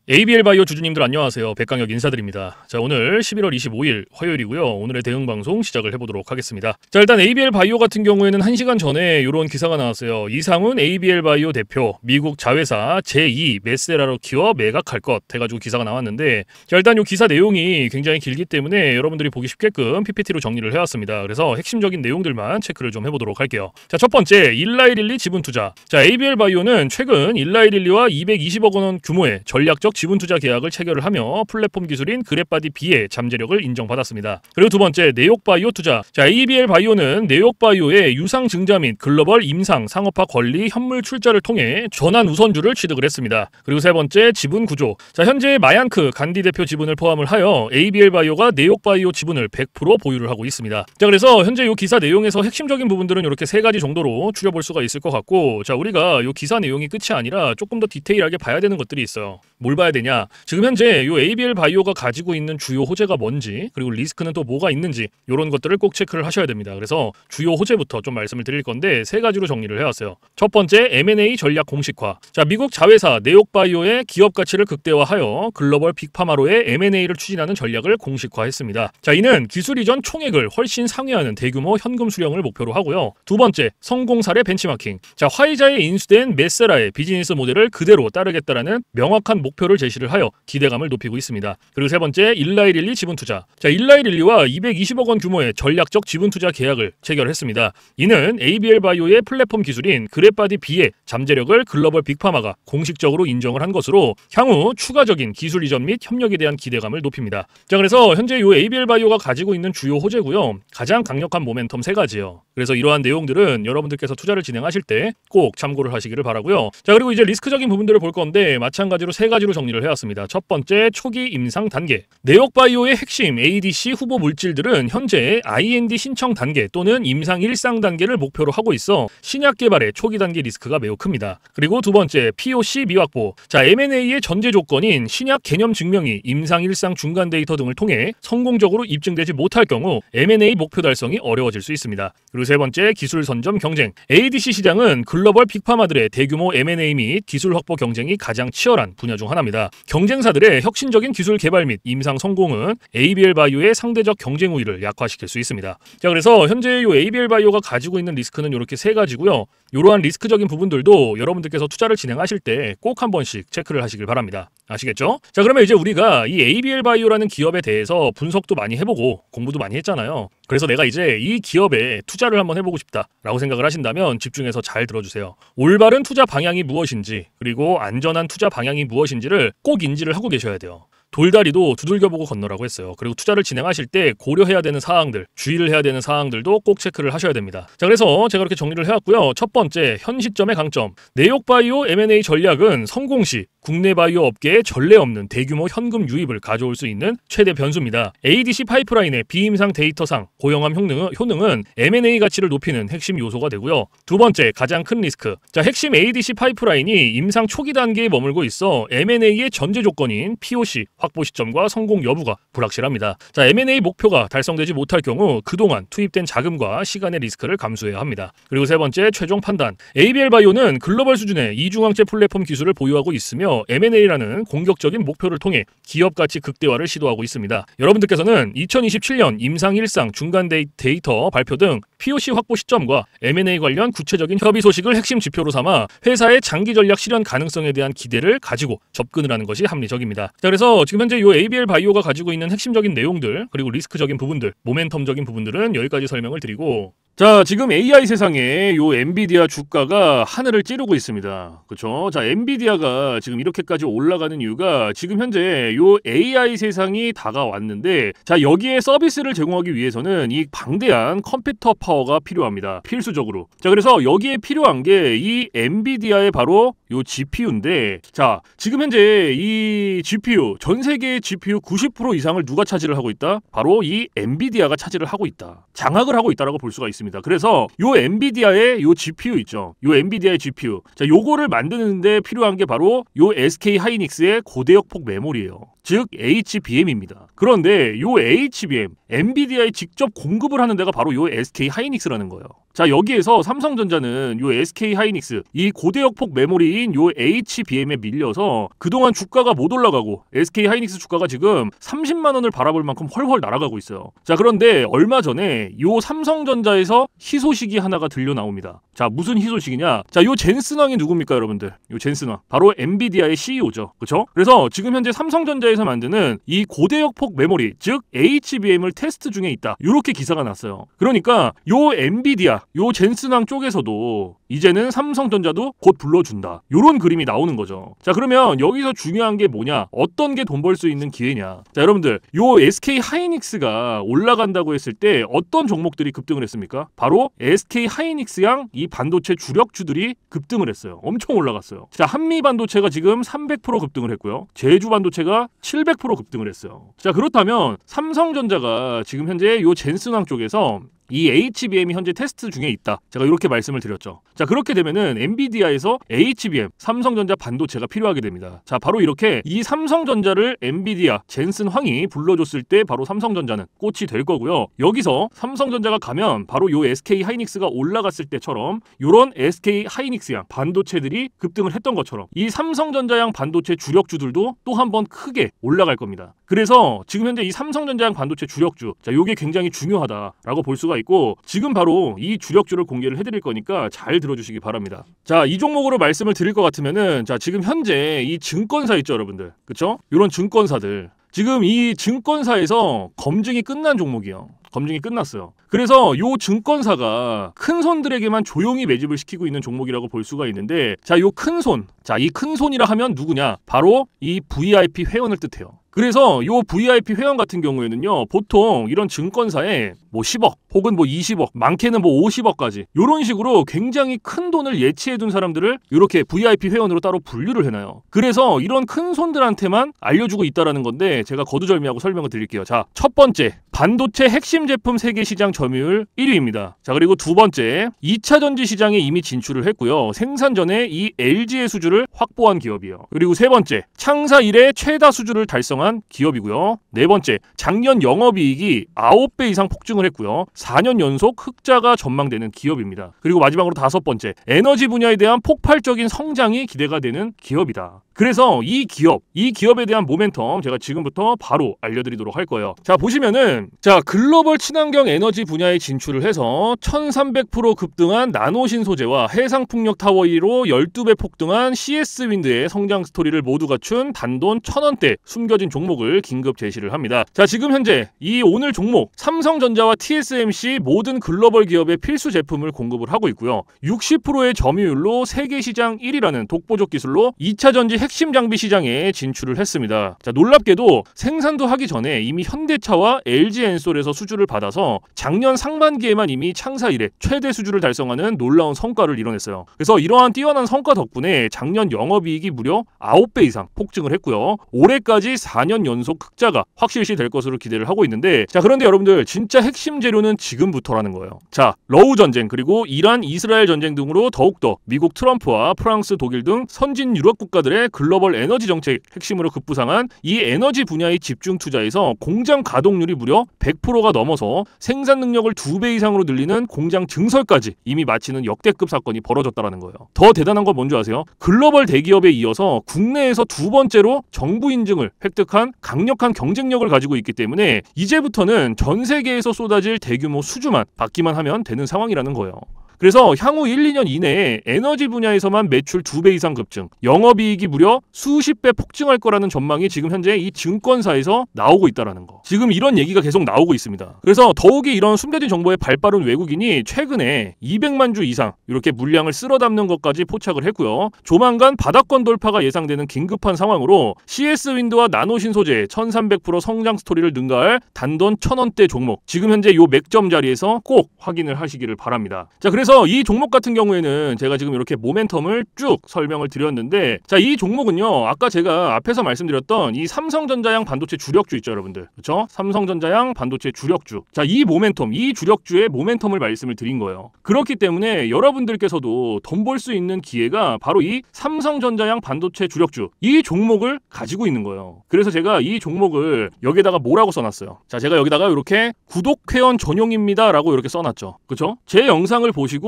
ABL 바이오 주주님들 안녕하세요. 백강혁 인사드립니다. 자, 오늘 11월 25일 화요일이고요. 오늘의 대응 방송 시작을 해보도록 하겠습니다. 자, 일단 ABL 바이오 같은 경우에는 1시간 전에 이런 기사가 나왔어요. 이상훈 ABL 바이오 대표 미국 자회사 제2 메세라로 키워 매각할 것 해가지고 기사가 나왔는데, 자, 일단 이 기사 내용이 굉장히 길기 때문에 여러분들이 보기 쉽게끔 PPT로 정리를 해왔습니다. 그래서 핵심적인 내용들만 체크를 좀 해보도록 할게요. 자, 첫 번째 일라이릴리 지분 투자. 자, ABL 바이오는 최근 일라이릴리와 220억 원 규모의 전략적 지분 투자 계약을 체결을 하며 플랫폼 기술인 그랩바디 B의 잠재력을 인정받았습니다. 그리고 두 번째 네옥바이오 투자. 자, ABL 바이오는 네옥바이오의 유상 증자 및 글로벌 임상 상업화 권리 현물 출자를 통해 전환 우선주를 취득을 했습니다. 그리고 세 번째 지분 구조. 자, 현재 마양크 간디 대표 지분을 포함을 하여 ABL 바이오가 네옥바이오 지분을 100% 보유를 하고 있습니다. 자, 그래서 현재 이 기사 내용에서 핵심적인 부분들은 이렇게 세 가지 정도로 추려볼 수가 있을 것 같고, 자, 우리가 이 기사 내용이 끝이 아니라 조금 더 디테일하게 봐야 되는 것들이 있어요. 뭘 봐야 되냐? 지금 현재 이 ABL 바이오가 가지고 있는 주요 호재가 뭔지, 그리고 리스크는 또 뭐가 있는지, 이런 것들을 꼭 체크를 하셔야 됩니다. 그래서 주요 호재부터 좀 말씀을 드릴 건데 세 가지로 정리를 해왔어요. 첫 번째, M&A 전략 공식화. 자, 미국 자회사 네옥바이오의 기업 가치를 극대화하여 글로벌 빅파마로의 M&A를 추진하는 전략을 공식화했습니다. 자, 이는 기술 이전 총액을 훨씬 상회하는 대규모 현금 수령을 목표로 하고요. 두 번째, 성공 사례 벤치마킹. 자, 화이자에 인수된 메세라의 비즈니스 모델을 그대로 따르겠다라는 명확한 목표를 제시를 하여 기대감을 높이고 있습니다. 그리고 세 번째, 일라이릴리 지분 투자. 자, 일라이릴리와 220억 원 규모의 전략적 지분 투자 계약을 체결했습니다. 이는 ABL 바이오의 플랫폼 기술인 그랩바디 B의 잠재력을 글로벌 빅파마가 공식적으로 인정을 한 것으로 향후 추가적인 기술 이전 및 협력에 대한 기대감을 높입니다. 자, 그래서 현재 이 ABL 바이오가 가지고 있는 주요 호재고요. 가장 강력한 모멘텀 세 가지예요. 그래서 이러한 내용들은 여러분들께서 투자를 진행하실 때 꼭 참고를 하시기를 바라고요. 자, 그리고 이제 리스크적인 부분들을 볼 건데 마찬가지로 세 가지로 정리를 해왔습니다. 첫 번째, 초기 임상 단계. 네옥바이오의 핵심 ADC 후보 물질들은 현재 IND 신청 단계 또는 임상 일상 단계를 목표로 하고 있어 신약 개발의 초기 단계 리스크가 매우 큽니다. 그리고 두 번째, POC 미확보. 자, M&A의 전제 조건인 신약 개념 증명이 임상 일상 중간 데이터 등을 통해 성공적으로 입증되지 못할 경우 M&A 목표 달성이 어려워질 수 있습니다. 그리고 세 번째, 기술 선점 경쟁. ADC 시장은 글로벌 빅파마들의 대규모 M&A 및 기술 확보 경쟁이 가장 치열한 분야 중 하나입니다. 경쟁사들의 혁신적인 기술 개발 및 임상 성공은 ABL 바이오의 상대적 경쟁 우위를 약화시킬 수 있습니다. 자, 그래서 현재 이 ABL 바이오가 가지고 있는 리스크는 이렇게 세 가지고요. 이러한 리스크적인 부분들도 여러분들께서 투자를 진행하실 때 꼭 한 번씩 체크를 하시길 바랍니다. 아시겠죠? 자, 그러면 이제 우리가 이 ABL 바이오라는 기업에 대해서 분석도 많이 해보고 공부도 많이 했잖아요. 그래서 내가 이제 이 기업에 투자를 한번 해보고 싶다라고 생각을 하신다면 집중해서 잘 들어주세요. 올바른 투자 방향이 무엇인지, 그리고 안전한 투자 방향이 무엇인지를 꼭 인지를 하고 계셔야 돼요. 돌다리도 두들겨보고 건너라고 했어요. 그리고 투자를 진행하실 때 고려해야 되는 사항들, 주의를 해야 되는 사항들도 꼭 체크를 하셔야 됩니다. 자, 그래서 제가 이렇게 정리를 해왔고요. 첫 번째, 현 시점의 강점. 네옥바이오 M&A 전략은 성공 시 국내 바이오 업계에 전례 없는 대규모 현금 유입을 가져올 수 있는 최대 변수입니다. ADC 파이프라인의 비임상 데이터상 고영암 효능은 M&A 가치를 높이는 핵심 요소가 되고요. 두 번째, 가장 큰 리스크. 자, 핵심 ADC 파이프라인이 임상 초기 단계에 머물고 있어 M&A의 전제 조건인 POC 확보 시점과 성공 여부가 불확실합니다. 자, M&A 목표가 달성되지 못할 경우 그동안 투입된 자금과 시간의 리스크를 감수해야 합니다. 그리고 세 번째, 최종 판단. ABL 바이오는 글로벌 수준의 이중항체 플랫폼 기술을 보유하고 있으며 M&A라는 공격적인 목표를 통해 기업 가치 극대화를 시도하고 있습니다. 여러분들께서는 2027년 임상 일상 중간 데이터 발표 등 POC 확보 시점과 M&A 관련 구체적인 협의 소식을 핵심 지표로 삼아 회사의 장기 전략 실현 가능성에 대한 기대를 가지고 접근을 하는 것이 합리적입니다. 자, 그래서 지금 현재 이 ABL 바이오가 가지고 있는 핵심적인 내용들, 그리고 리스크적인 부분들, 모멘텀적인 부분들은 여기까지 설명을 드리고, 자, 지금 AI 세상에 요 엔비디아 주가가 하늘을 찌르고 있습니다. 그렇죠? 자, 엔비디아가 지금 이렇게까지 올라가는 이유가 지금 현재 요 AI 세상이 다가왔는데, 자, 여기에 서비스를 제공하기 위해서는 이 방대한 컴퓨터 파워가 필요합니다. 필수적으로. 자, 그래서 여기에 필요한 게 이 엔비디아의 바로 요 GPU인데, 자, 지금 현재 이 GPU, 전 세계의 GPU 90% 이상을 누가 차지를 하고 있다? 바로 이 엔비디아가 차지를 하고 있다. 장악을 하고 있다라고 볼 수가 있습니다. 그래서 요 엔비디아의 요 GPU 있죠. 요 엔비디아의 GPU. 자, 요거를 만드는데 필요한 게 바로 요 SK 하이닉스의 고대역폭 메모리예요. 즉 HBM입니다. 그런데 요 HBM, 엔비디아에 직접 공급을 하는 데가 바로 요 SK 하이닉스라는 거예요. 자, 여기에서 삼성전자는 요 SK 하이닉스, 이 고대역폭 메모리인 요 HBM에 밀려서 그동안 주가가 못 올라가고 SK 하이닉스 주가가 지금 30만 원을 바라볼 만큼 헐헐 날아가고 있어요. 자, 그런데 얼마 전에 요 삼성전자에서 희소식이 하나가 들려 나옵니다. 자, 무슨 희소식이냐? 자, 요 젠슨왕이 누굽니까, 여러분들? 요 젠슨왕. 바로 엔비디아의 CEO죠. 그렇죠? 그래서 지금 현재 삼성전자에서 만드는 이 고대역폭 메모리, 즉 HBM을 테스트 중에 있다. 요렇게 기사가 났어요. 그러니까 요 엔비디아, 요 젠슨왕 쪽에서도 이제는 삼성전자도 곧 불러준다. 요런 그림이 나오는 거죠. 자, 그러면 여기서 중요한 게 뭐냐? 어떤 게 돈 벌 수 있는 기회냐? 자, 여러분들, 요 SK 하이닉스가 올라간다고 했을 때 어떤 종목들이 급등을 했습니까? 바로 SK 하이닉스양 이 반도체 주력주들이 급등을 했어요. 엄청 올라갔어요. 자, 한미 반도체가 지금 300% 급등을 했고요. 제주 반도체가 700% 급등을 했어요. 자, 그렇다면 삼성전자가 지금 현재 요 젠슨왕 쪽에서 이 HBM이 현재 테스트 중에 있다. 제가 이렇게 말씀을 드렸죠. 자, 그렇게 되면은 엔비디아에서 HBM, 삼성전자 반도체가 필요하게 됩니다. 자, 바로 이렇게 이 삼성전자를 엔비디아, 젠슨 황이 불러줬을 때 바로 삼성전자는 꽃이 될 거고요. 여기서 삼성전자가 가면 바로 요 SK 하이닉스가 올라갔을 때처럼 요런 SK 하이닉스양 반도체들이 급등을 했던 것처럼 이 삼성전자양 반도체 주력주들도 또 한 번 크게 올라갈 겁니다. 그래서 지금 현재 이 삼성전자양 반도체 주력주, 자, 요게 굉장히 중요하다라고 볼 수가 있고, 지금 바로 이 주력주를 공개를 해드릴 거니까 잘 들어주시기 바랍니다. 자, 이 종목으로 말씀을 드릴 것 같으면은, 자, 지금 현재 이 증권사 있죠, 여러분들. 그쵸? 이런 증권사들. 지금 이 증권사에서 검증이 끝난 종목이에요. 검증이 끝났어요. 그래서 요 증권사가 큰 손들에게만 조용히 매집을 시키고 있는 종목이라고 볼 수가 있는데, 자, 요 큰 손. 자, 이 큰 손이라 하면 누구냐? 바로 이 VIP 회원을 뜻해요. 그래서 요 VIP 회원 같은 경우에는요, 보통 이런 증권사에 뭐 10억 혹은 뭐 20억, 많게는 뭐 50억까지 요런 식으로 굉장히 큰 돈을 예치해둔 사람들을 이렇게 VIP 회원으로 따로 분류를 해놔요. 그래서 이런 큰 손들한테만 알려주고 있다라는 건데, 제가 거두절미하고 설명을 드릴게요. 자, 첫 번째, 반도체 핵심 제품 세계 시장 점유율 1위입니다. 자, 그리고 두 번째, 2차 전지 시장에 이미 진출을 했고요. 생산 전에 이 LG의 수주를 확보한 기업이에요. 그리고 세 번째, 창사 이래 최다 수주를 달성한 기업이고요. 네 번째, 작년 영업이익이 9배 이상 폭증을 했고요. 4년 연속 흑자가 전망되는 기업입니다. 그리고 마지막으로 다섯 번째, 에너지 분야에 대한 폭발적인 성장이 기대가 되는 기업이다. 그래서 이 기업에 대한 모멘텀 제가 지금부터 바로 알려드리도록 할 거예요. 자, 보시면은, 자, 글로벌 친환경 에너지 분야에 진출을 해서 1300% 급등한 나노신 소재와 해상풍력 타워 1위로 12배 폭등한 CS윈드의 성장 스토리를 모두 갖춘 단돈 1000원대 숨겨진 종목을 긴급 제시를 합니다. 자, 지금 현재 이 오늘 종목 삼성전자와 TSMC 모든 글로벌 기업의 필수 제품을 공급을 하고 있고요. 60%의 점유율로 세계 시장 1위라는 독보적 기술로 2차 전지 핵심 장비 시장에 진출을 했습니다. 자, 놀랍게도 생산도 하기 전에 이미 현대차와 LG엔솔에서 수주를 받아서 작년 상반기에만 이미 창사 이래 최대 수주를 달성하는 놀라운 성과를 이뤄냈어요. 그래서 이러한 뛰어난 성과 덕분에 작년 영업이익이 무려 9배 이상 폭증을 했고요. 올해까지 4년 연속 흑자가 확실시 될 것으로 기대를 하고 있는데, 자, 그런데 여러분들, 진짜 핵심 재료는 지금부터라는 거예요. 자, 러우 전쟁 그리고 이란 이스라엘 전쟁 등으로 더욱더 미국 트럼프와 프랑스 독일 등 선진 유럽 국가들의 글로벌 에너지 정책 핵심으로 급부상한 이 에너지 분야의 집중 투자에서 공장 가동률이 무려 100%가 넘어서 생산 능력을 2배 이상으로 늘리는 공장 증설까지 이미 마치는 역대급 사건이 벌어졌다는 거예요. 더 대단한 건 뭔지 아세요? 글로벌 대기업에 이어서 국내에서 두 번째로 정부 인증을 획득한 강력한 경쟁력을 가지고 있기 때문에 이제부터는 전 세계에서 쏟아질 대규모 수주만 받기만 하면 되는 상황이라는 거예요. 그래서 향후 1, 2년 이내에 에너지 분야에서만 매출 2배 이상 급증, 영업이익이 무려 수십 배 폭증할 거라는 전망이 지금 현재 이 증권사에서 나오고 있다는 거. 지금 이런 얘기가 계속 나오고 있습니다. 그래서 더욱이 이런 숨겨진 정보에 발빠른 외국인이 최근에 200만 주 이상 이렇게 물량을 쓸어 담는 것까지 포착을 했고요. 조만간 바닥권 돌파가 예상되는 긴급한 상황으로 CS윈드와 나노신 소재 1300% 성장 스토리를 능가할 단돈 1000원대 종목, 지금 현재 요 맥점 자리에서 꼭 확인을 하시기를 바랍니다. 자, 그래서 그래서 이 종목 같은 경우에는 제가 지금 이렇게 모멘텀을 쭉 설명을 드렸는데, 자, 이 종목은요, 아까 제가 앞에서 말씀드렸던 이 삼성전자양 반도체 주력주 있죠, 여러분들. 그렇죠? 삼성전자양 반도체 주력주. 자, 이 모멘텀, 이 주력주의 모멘텀을 말씀을 드린 거예요. 그렇기 때문에 여러분들께서도 돈 벌 수 있는 기회가 바로 이 삼성전자양 반도체 주력주, 이 종목을 가지고 있는 거예요. 그래서 제가 이 종목을 여기다가 뭐라고 써놨어요. 자, 제가 여기다가 이렇게 구독 회원 전용입니다 라고 이렇게 써놨죠. 그쵸? 제 영상을 보시고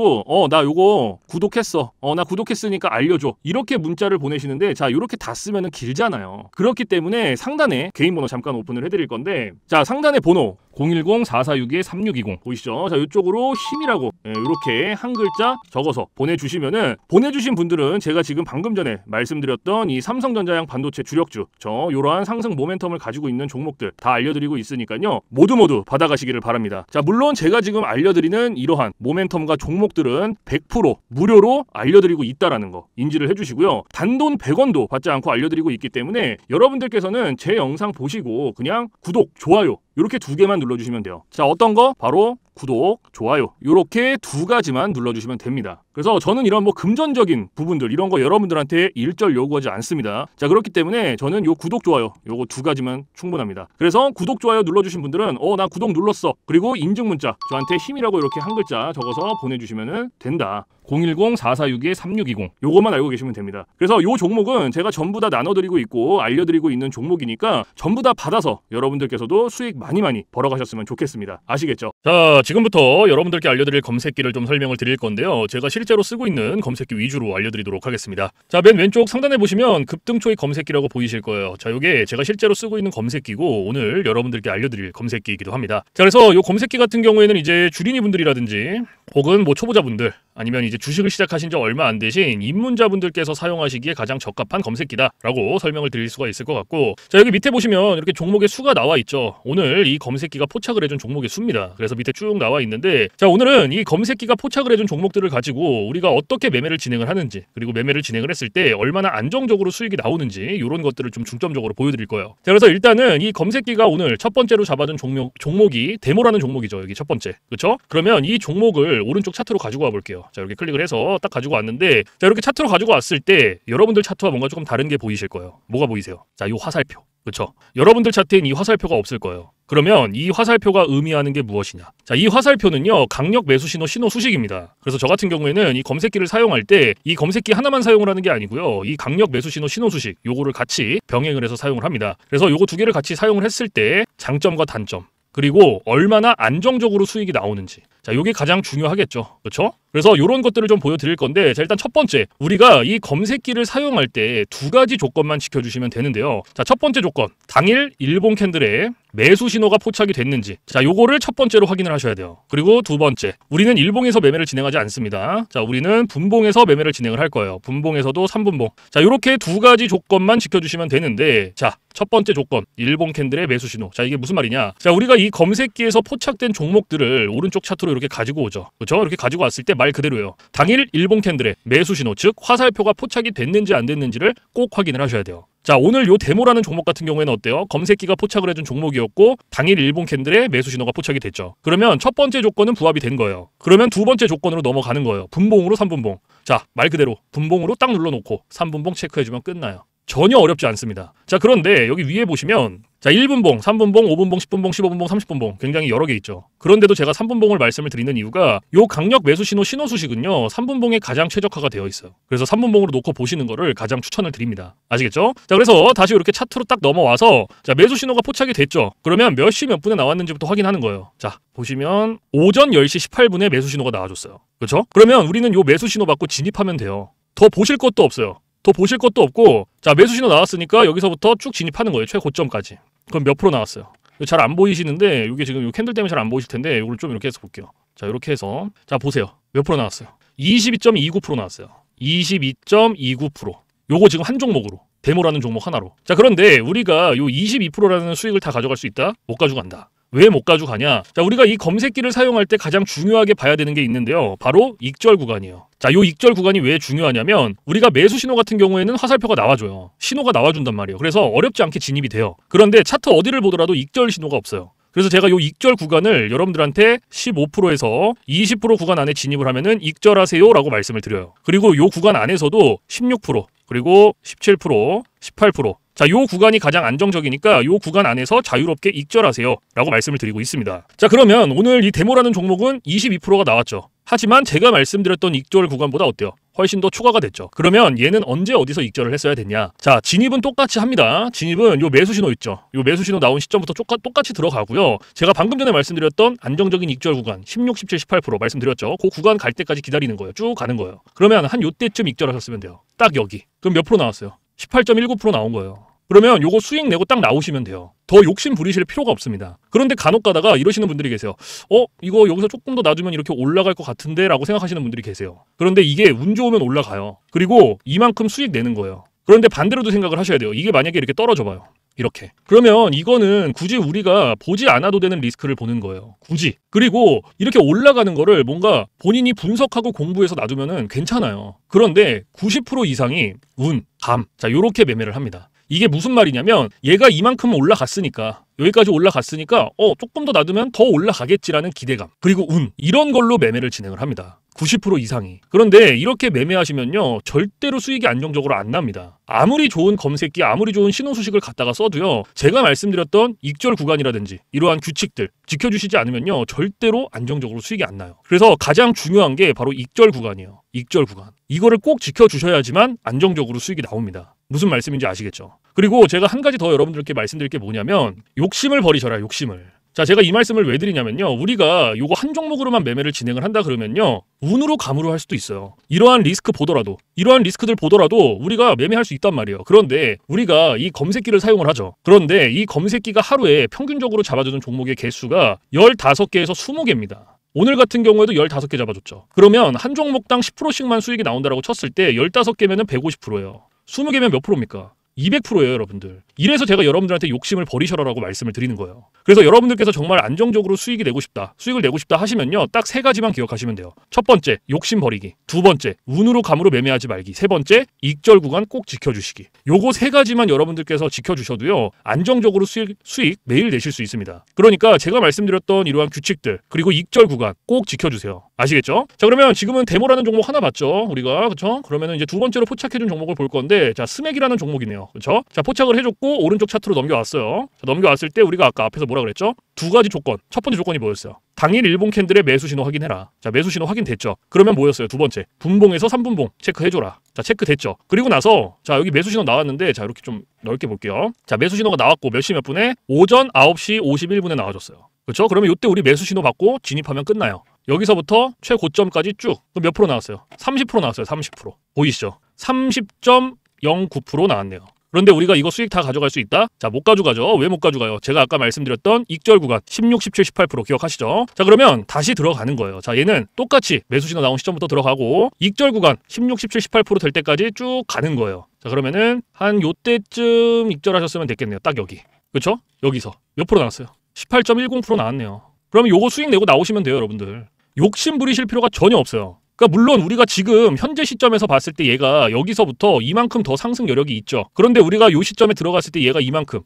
나 요거 구독했어, 나 구독했으니까 알려줘, 이렇게 문자를 보내시는데, 자, 이렇게 다 쓰면은 길잖아요. 그렇기 때문에 상단에 개인 번호 잠깐 오픈을 해드릴 건데, 자, 상단에 번호 010-4462-3620 보이시죠? 자, 이쪽으로 힘이라고 이렇게 한 글자 적어서 보내주시면은, 보내주신 분들은 제가 지금 방금 전에 말씀드렸던 이 삼성전자양 반도체 주력주, 요러한 상승 모멘텀을 가지고 있는 종목들 다 알려드리고 있으니까요, 모두 받아가시기를 바랍니다. 자, 물론 제가 지금 알려드리는 이러한 모멘텀과 종목들은 100% 무료로 알려드리고 있다라는 거 인지를 해주시고요. 단돈 100원도 받지 않고 알려드리고 있기 때문에 여러분들께서는 제 영상 보시고 그냥 구독, 좋아요 이렇게 두 개만 눌러주시면 돼요. 자, 어떤 거? 바로 구독, 좋아요 이렇게 두 가지만 눌러주시면 됩니다. 그래서 저는 이런 뭐 금전적인 부분들 이런 거 여러분들한테 일절 요구하지 않습니다. 자, 그렇기 때문에 저는 요 구독, 좋아요 요거 두 가지만 충분합니다. 그래서 구독, 좋아요 눌러주신 분들은 나 구독 눌렀어, 그리고 인증 문자 저한테 힘이라고 이렇게 한 글자 적어서 보내주시면 된다. 010-4462-3620 요것만 알고 계시면 됩니다. 그래서 요 종목은 제가 전부 다 나눠드리고 있고 알려드리고 있는 종목이니까 전부 다 받아서 여러분들께서도 수익 많이 벌어가셨으면 좋겠습니다. 아시겠죠? 자, 지금부터 여러분들께 알려드릴 검색기를 좀 설명을 드릴 건데요. 제가 실제로 쓰고 있는 검색기 위주로 알려드리도록 하겠습니다. 자, 맨 왼쪽 상단에 보시면 급등초의 검색기라고 보이실 거예요. 자, 요게 제가 실제로 쓰고 있는 검색기고 오늘 여러분들께 알려드릴 검색기이기도 합니다. 자, 그래서 요 검색기 같은 경우에는 이제 주린이 분들이라든지 혹은 뭐 초보자분들 아니면 이제 주식을 시작하신 지 얼마 안 되신 입문자분들께서 사용하시기에 가장 적합한 검색기다라고 설명을 드릴 수가 있을 것 같고, 자, 여기 밑에 보시면 이렇게 종목의 수가 나와 있죠. 오늘 이 검색기가 포착을 해준 종목의 수입니다. 그래서 밑에 쭉 나와 있는데, 자, 오늘은 이 검색기가 포착을 해준 종목들을 가지고 우리가 어떻게 매매를 진행을 하는지, 그리고 매매를 진행을 했을 때 얼마나 안정적으로 수익이 나오는지 이런 것들을 좀 중점적으로 보여드릴 거예요. 자, 그래서 일단은 이 검색기가 오늘 첫 번째로 잡아준 종목이 데모라는 종목이죠. 여기 첫 번째, 그렇죠? 그러면 이 종목을 오른쪽 차트로 가지고 와 볼게요. 자, 이렇게 클릭을 해서 딱 가지고 왔는데, 자, 이렇게 차트로 가지고 왔을 때 여러분들 차트와 뭔가 조금 다른 게 보이실 거예요. 뭐가 보이세요? 자, 이 화살표, 그렇죠? 여러분들 차트엔 이 화살표가 없을 거예요. 그러면 이 화살표가 의미하는 게 무엇이냐? 자, 이 화살표는요, 강력 매수 신호 수식입니다. 그래서 저 같은 경우에는 이 검색기를 사용할 때 이 검색기 하나만 사용을 하는 게 아니고요, 이 강력 매수 신호 수식 요거를 같이 병행을 해서 사용을 합니다. 그래서 요거 두 개를 같이 사용을 했을 때 장점과 단점, 그리고 얼마나 안정적으로 수익이 나오는지, 자, 요게 가장 중요하겠죠. 그렇죠? 그래서 이런 것들을 좀 보여드릴 건데, 자, 일단 첫 번째, 우리가 이 검색기를 사용할 때 두 가지 조건만 지켜주시면 되는데요. 자, 첫 번째 조건, 당일 일봉 캔들에 매수 신호가 포착이 됐는지, 자, 요거를 첫 번째로 확인을 하셔야 돼요. 그리고 두 번째, 우리는 일봉에서 매매를 진행하지 않습니다. 자, 우리는 분봉에서 매매를 진행을 할 거예요. 분봉에서도 3분봉. 자, 요렇게 두 가지 조건만 지켜주시면 되는데, 자, 첫 번째 조건, 일봉 캔들의 매수 신호. 자, 이게 무슨 말이냐? 자, 우리가 이 검색기에서 포착된 종목들을 오른쪽 차트로 이렇게 가지고 오죠. 그렇죠? 이렇게 가지고 왔을 때 말 그대로예요. 당일 일봉 캔들의 매수 신호, 즉 화살표가 포착이 됐는지 안 됐는지를 꼭 확인을 하셔야 돼요. 자, 오늘 요 데모라는 종목 같은 경우에는 어때요? 검색기가 포착을 해준 종목이었고 당일 일봉 캔들의 매수 신호가 포착이 됐죠. 그러면 첫 번째 조건은 부합이 된 거예요. 그러면 두 번째 조건으로 넘어가는 거예요. 분봉으로 3분봉. 자, 말 그대로 분봉으로 딱 눌러놓고 3분봉 체크해주면 끝나요. 전혀 어렵지 않습니다. 자, 그런데 여기 위에 보시면, 자, 1분봉, 3분봉, 5분봉, 10분봉, 15분봉, 30분봉 굉장히 여러 개 있죠. 그런데도 제가 3분봉을 말씀을 드리는 이유가 요 강력 매수 신호 수식은요 3분봉에 가장 최적화가 되어 있어요. 그래서 3분봉으로 놓고 보시는 거를 가장 추천을 드립니다. 아시겠죠? 자, 그래서 다시 이렇게 차트로 딱 넘어와서, 자, 매수 신호가 포착이 됐죠. 그러면 몇 시 몇 분에 나왔는지부터 확인하는 거예요. 자, 보시면 오전 10시 18분에 매수 신호가 나와줬어요. 그렇죠? 그러면 우리는 요 매수 신호 받고 진입하면 돼요. 더 보실 것도 없어요. 더 보실 것도 없고, 자, 매수 신호 나왔으니까 여기서부터 쭉 진입하는 거예요. 최고점까지. 그럼 몇 프로 나왔어요? 잘 안 보이시는데, 이게 지금 요 캔들 때문에 잘 안 보이실 텐데, 이걸 좀 이렇게 해서 볼게요. 자, 이렇게 해서, 자, 보세요. 몇 프로 나왔어요? 22.29% 나왔어요. 22.29%. 요거 지금 한 종목으로, 데모라는 종목 하나로. 자, 그런데 우리가 요 22%라는 수익을 다 가져갈 수 있다? 못 가져간다. 왜 못 가져가냐? 자, 우리가 이 검색기를 사용할 때 가장 중요하게 봐야 되는 게 있는데요. 바로 익절 구간이에요. 자, 요 익절 구간이 왜 중요하냐면, 우리가 매수 신호 같은 경우에는 화살표가 나와줘요. 신호가 나와준단 말이에요. 그래서 어렵지 않게 진입이 돼요. 그런데 차트 어디를 보더라도 익절 신호가 없어요. 그래서 제가 요 익절 구간을 여러분들한테 15%에서 20% 구간 안에 진입을 하면은 익절하세요라고 말씀을 드려요. 그리고 요 구간 안에서도 16%, 그리고 17%, 18%. 자, 요 구간이 가장 안정적이니까 요 구간 안에서 자유롭게 익절하세요 라고 말씀을 드리고 있습니다. 자, 그러면 오늘 이 데모라는 종목은 22%가 나왔죠. 하지만 제가 말씀드렸던 익절 구간보다 어때요? 훨씬 더 추가가 됐죠. 그러면 얘는 언제 어디서 익절을 했어야 됐냐? 자, 진입은 똑같이 합니다. 진입은 요 매수 신호 있죠. 요 매수 신호 나온 시점부터 똑같이 들어가고요. 제가 방금 전에 말씀드렸던 안정적인 익절 구간 16, 17, 18% 말씀드렸죠. 그 구간 갈 때까지 기다리는 거예요. 쭉 가는 거예요. 그러면 한 요때쯤 익절하셨으면 돼요. 딱 여기. 그럼 몇 프로 나왔어요? 18.19% 나온 거예요. 그러면 요거 수익 내고 딱 나오시면 돼요. 더 욕심 부리실 필요가 없습니다. 그런데 간혹 가다가 이러시는 분들이 계세요. 이거 여기서 조금 더 놔두면 이렇게 올라갈 것 같은데 라고 생각하시는 분들이 계세요. 그런데 이게 운 좋으면 올라가요. 그리고 이만큼 수익 내는 거예요. 그런데 반대로도 생각을 하셔야 돼요. 이게 만약에 이렇게 떨어져 봐요. 이렇게. 그러면 이거는 굳이 우리가 보지 않아도 되는 리스크를 보는 거예요. 굳이. 그리고 이렇게 올라가는 거를 뭔가 본인이 분석하고 공부해서 놔두면은 괜찮아요. 그런데 90% 이상이 운, 감. 자, 요렇게 매매를 합니다. 이게 무슨 말이냐면 얘가 이만큼 올라갔으니까 여기까지 올라갔으니까 조금 더 놔두면 더 올라가겠지라는 기대감 그리고 운 이런 걸로 매매를 진행을 합니다. 90% 이상이. 그런데 이렇게 매매하시면요 절대로 수익이 안정적으로 안 납니다. 아무리 좋은 검색기 아무리 좋은 신호 수식을 갖다가 써도요 제가 말씀드렸던 익절 구간이라든지 이러한 규칙들 지켜주시지 않으면요 절대로 안정적으로 수익이 안 나요. 그래서 가장 중요한 게 바로 익절 구간이에요. 익절 구간. 이거를 꼭 지켜주셔야지만 안정적으로 수익이 나옵니다. 무슨 말씀인지 아시겠죠? 그리고 제가 한 가지 더 여러분들께 말씀드릴 게 뭐냐면 욕심을 버리셔라. 욕심을. 자, 제가 이 말씀을 왜 드리냐면요 우리가 요거 한 종목으로만 매매를 진행을 한다 그러면요 운으로 감으로 할 수도 있어요. 이러한 리스크들 보더라도 우리가 매매할 수 있단 말이에요. 그런데 우리가 이 검색기를 사용을 하죠. 그런데 이 검색기가 하루에 평균적으로 잡아주는 종목의 개수가 15개에서 20개입니다. 오늘 같은 경우에도 15개 잡아줬죠. 그러면 한 종목당 10%씩만 수익이 나온다라고 쳤을 때 15개면은 150%예요. 20개면 몇 프로입니까? 200%예요, 여러분들. 이래서 제가 여러분들한테 욕심을 버리셔라라고 말씀을 드리는 거예요. 그래서 여러분들께서 정말 안정적으로 수익을 내고 싶다 하시면요. 딱 3가지만 기억하시면 돼요. 첫 번째, 욕심 버리기. 두 번째, 운으로 감으로 매매하지 말기. 세 번째, 익절 구간 꼭 지켜주시기. 요거 3가지만 여러분들께서 지켜주셔도요. 안정적으로 수익 매일 내실 수 있습니다. 그러니까 제가 말씀드렸던 이러한 규칙들 그리고 익절 구간 꼭 지켜주세요. 아시겠죠? 자, 그러면 지금은 데모라는 종목 하나 봤죠? 우리가. 그쵸? 그러면은 이제 두 번째로 포착해준 종목을 볼 건데 자, 스맥이라는 종목이네요. 그렇죠? 자, 포착을 해줬고 오른쪽 차트로 넘겨왔어요. 자, 넘겨왔을 때 우리가 아까 앞에서 뭐라 그랬죠? 2가지 조건. 첫 번째 조건이 뭐였어요? 당일 일봉 캔들의 매수 신호 확인해라. 자, 매수 신호 확인됐죠? 그러면 뭐였어요? 두 번째. 분봉에서 3분봉 체크해줘라. 자, 체크됐죠? 그리고 나서 자, 여기 매수 신호 나왔는데 자, 이렇게 좀 넓게 볼게요. 자, 매수 신호가 나왔고 몇 시 몇 분에? 오전 9시 51분에 나와줬어요. 그렇죠? 그러면 이때 우리 매수 신호 받고 진입하면 끝나요. 여기서부터 최고점까지 쭉. 그럼 몇 프로 나왔어요? 30% 나왔어요. 30%. 보이시죠? 30.09% 나왔네요. 그런데 우리가 이거 수익 다 가져갈 수 있다? 자, 못 가져가죠. 왜 못 가져가요? 제가 아까 말씀드렸던 익절 구간 16, 17, 18% 기억하시죠? 자, 그러면 다시 들어가는 거예요. 자, 얘는 똑같이 매수 신호 나온 시점부터 들어가고 익절 구간 16, 17, 18% 될 때까지 쭉 가는 거예요. 자, 그러면은 한 요때쯤 익절하셨으면 됐겠네요. 딱 여기. 그렇죠? 여기서 몇 프로 나왔어요? 18.10% 나왔네요. 그러면 요거 수익 내고 나오시면 돼요, 여러분들. 욕심 부리실 필요가 전혀 없어요. 그러니까 물론 우리가 지금 현재 시점에서 봤을 때 얘가 여기서부터 이만큼 더 상승 여력이 있죠. 그런데 우리가 요 시점에 들어갔을 때 얘가 이만큼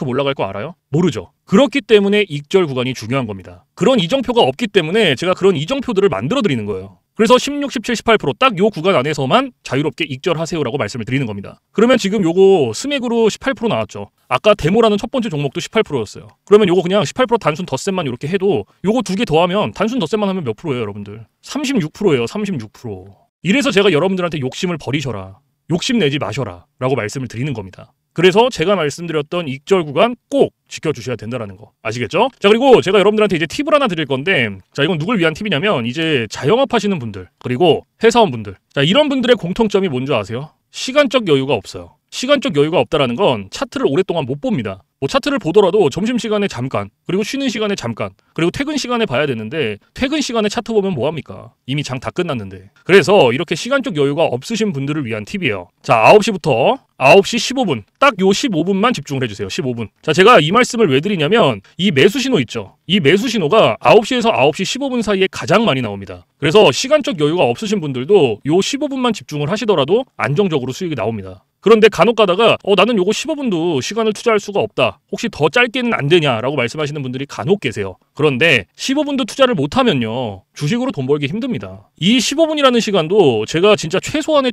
올라갈 거 알아요? 모르죠. 그렇기 때문에 익절 구간이 중요한 겁니다. 그런 이정표가 없기 때문에 제가 그런 이정표들을 만들어 드리는 거예요. 그래서 16, 17, 18% 딱 요 구간 안에서만 자유롭게 익절하세요라고 말씀을 드리는 겁니다. 그러면 지금 요거 스맥으로 18% 나왔죠. 아까 데모라는 첫 번째 종목도 18%였어요. 그러면 요거 그냥 18% 단순 덧셈만 이렇게 해도 요거 2개 더하면 단순 덧셈만 하면 몇 프로예요, 여러분들? 36%예요. 36%. 이래서 제가 여러분들한테 욕심을 버리셔라. 욕심 내지 마셔라. 라고 말씀을 드리는 겁니다. 그래서 제가 말씀드렸던 익절 구간 꼭 지켜주셔야 된다는 거 아시겠죠? 자, 그리고 제가 여러분들한테 이제 팁을 하나 드릴 건데 자, 이건 누굴 위한 팁이냐면 이제 자영업 하시는 분들 그리고 회사원분들 자, 이런 분들의 공통점이 뭔지 아세요? 시간적 여유가 없어요. 시간적 여유가 없다라는 건 차트를 오랫동안 못 봅니다. 뭐 차트를 보더라도 점심시간에 잠깐 그리고 쉬는 시간에 잠깐 그리고 퇴근 시간에 봐야 되는데 퇴근 시간에 차트 보면 뭐합니까? 이미 장 다 끝났는데. 그래서 이렇게 시간적 여유가 없으신 분들을 위한 팁이에요. 자, 9시부터 9시 15분 딱 요 15분만 집중을 해주세요. 15분. 자, 제가 이 말씀을 왜 드리냐면 이 매수 신호 있죠. 이 매수 신호가 9시에서 9시 15분 사이에 가장 많이 나옵니다. 그래서 시간적 여유가 없으신 분들도 요 15분만 집중을 하시더라도 안정적으로 수익이 나옵니다. 그런데 간혹 가다가 나는 요거 15분도 시간을 투자할 수가 없다. 혹시 더 짧게는 안 되냐라고 말씀하시는 분들이 간혹 계세요. 그런데 15분도 투자를 못하면요. 주식으로 돈 벌기 힘듭니다. 이 15분이라는 시간도 제가 진짜 최소한의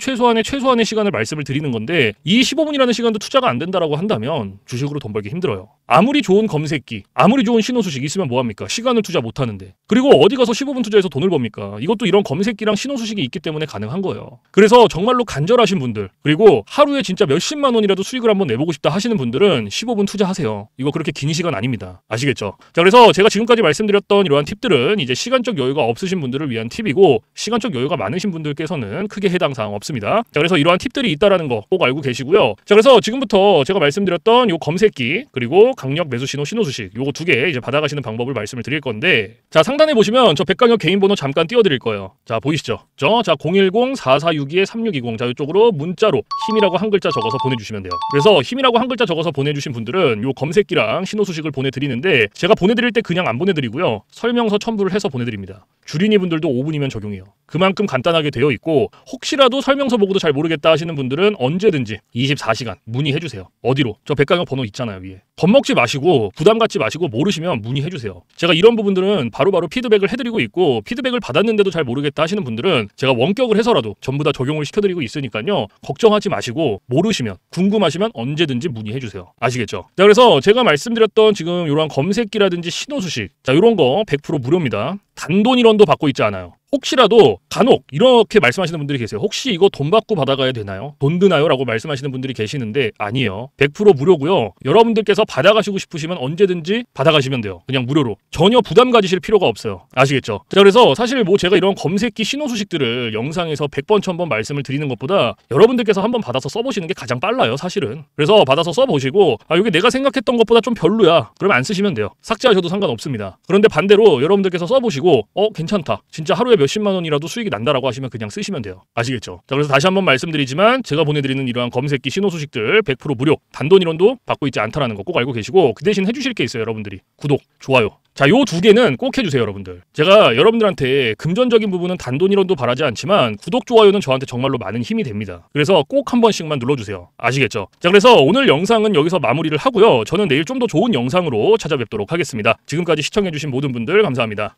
시간을 말씀을 드리는 건데 이 15분이라는 시간도 투자가 안 된다라고 한다면 주식으로 돈 벌기 힘들어요. 아무리 좋은 검색기, 아무리 좋은 신호수식 있으면 뭐합니까? 시간을 투자 못하는데. 그리고 어디 가서 15분 투자해서 돈을 법니까? 이것도 이런 검색기랑 신호수식이 있기 때문에 가능한 거예요. 그래서 정말로 간절하신 분들, 그리고 하루에 진짜 몇십만 원이라도 수익을 한번 내보고 싶다 하시는 분들은 15분 투자하세요. 이거 그렇게 긴 시간 아닙니다. 아시겠죠? 자, 그래서 제가 지금까지 말씀드렸던 이러한 팁들은 이제 시간적 여유가 없으신 분들을 위한 팁이고 시간적 여유가 많으신 분들께서는 크게 해당 사항 없습니다. 자, 그래서 이러한 팁들이 있다라는 거 꼭 알고 계시고요. 자, 그래서 지금부터 제가 말씀드렸던 요 검색기 그리고 강력 매수 신호 신호수식 요거 두 개 이제 받아가시는 방법을 말씀을 드릴 건데 자, 상단에 보시면 저 백강혁 개인 번호 잠깐 띄워드릴 거예요. 자, 보이시죠? 자, 010-4462-3620 자, 이쪽으로 문자로 힘이라고 한 글자 적어서 보내주시면 돼요. 그래서 힘이라고 한 글자 적어서 보내주신 분들은 요 검색기랑 신호수식을 보내드리는데 제가 보내드릴 때 그냥 안 보내드리고요. 설명서 첨부를 해서 보내드립니다. 주린이 분들도 5분이면 적용해요. 그만큼 간단하게 되어 있고 혹시라도 설명서 보고도 잘 모르겠다 하시는 분들은 언제든지 24시간 문의해주세요. 어디로? 저 백강혁 번호 있잖아요, 위에. 겁먹지 마시고 부담 갖지 마시고 모르시면 문의해주세요. 제가 이런 부분들은 바로바로 피드백을 해드리고 있고 피드백을 받았는데도 잘 모르겠다 하시는 분들은 제가 원격을 해서라도 전부 다 적용을 시켜드리고 있으니까요. 걱정하지 마시고 모르시면 궁금하시면 언제든지 문의해주세요. 아시겠죠? 자, 그래서 제가 말씀드렸던 지금 이러한 검색기라든지 신호수식 자, 이런 거 100% 무료입니다. 단돈 1원도 받고 있지 않아요. 혹시라도 간혹 이렇게 말씀하시는 분들이 계세요. 혹시 이거 돈 받고 받아가야 되나요? 돈 드나요? 라고 말씀하시는 분들이 계시는데 아니에요. 100% 무료고요. 여러분들께서 받아가시고 싶으시면 언제든지 받아가시면 돼요. 그냥 무료로. 전혀 부담 가지실 필요가 없어요. 아시겠죠? 자, 그래서 사실 뭐 제가 이런 검색기 신호수식들을 영상에서 100번 1000번 말씀을 드리는 것보다 여러분들께서 한번 받아서 써보시는 게 가장 빨라요. 사실은. 그래서 받아서 써보시고 이게 내가 생각했던 것보다 좀 별로야. 그러면 안 쓰시면 돼요. 삭제하셔도 상관없습니다. 그런데 반대로 여러분들께서 써보시고 괜찮다. 진짜 하루에 몇십만 원이라도 수익이 난다라고 하시면 그냥 쓰시면 돼요. 아시겠죠? 자, 그래서 다시 한번 말씀드리지만 제가 보내드리는 이러한 검색기 신호수식들 100% 무료 단돈 1원도 받고 있지 않다라는 거 꼭 알고 계시고 그 대신 해주실 게 있어요. 여러분들이 구독, 좋아요. 자, 요 두 개는 꼭 해주세요, 여러분들. 제가 여러분들한테 금전적인 부분은 단돈 1원도 바라지 않지만 구독, 좋아요는 저한테 정말로 많은 힘이 됩니다. 그래서 꼭 한 번씩만 눌러주세요. 아시겠죠? 자, 그래서 오늘 영상은 여기서 마무리를 하고요. 저는 내일 좀 더 좋은 영상으로 찾아뵙도록 하겠습니다. 지금까지 시청해주신 모든 분들 감사합니다.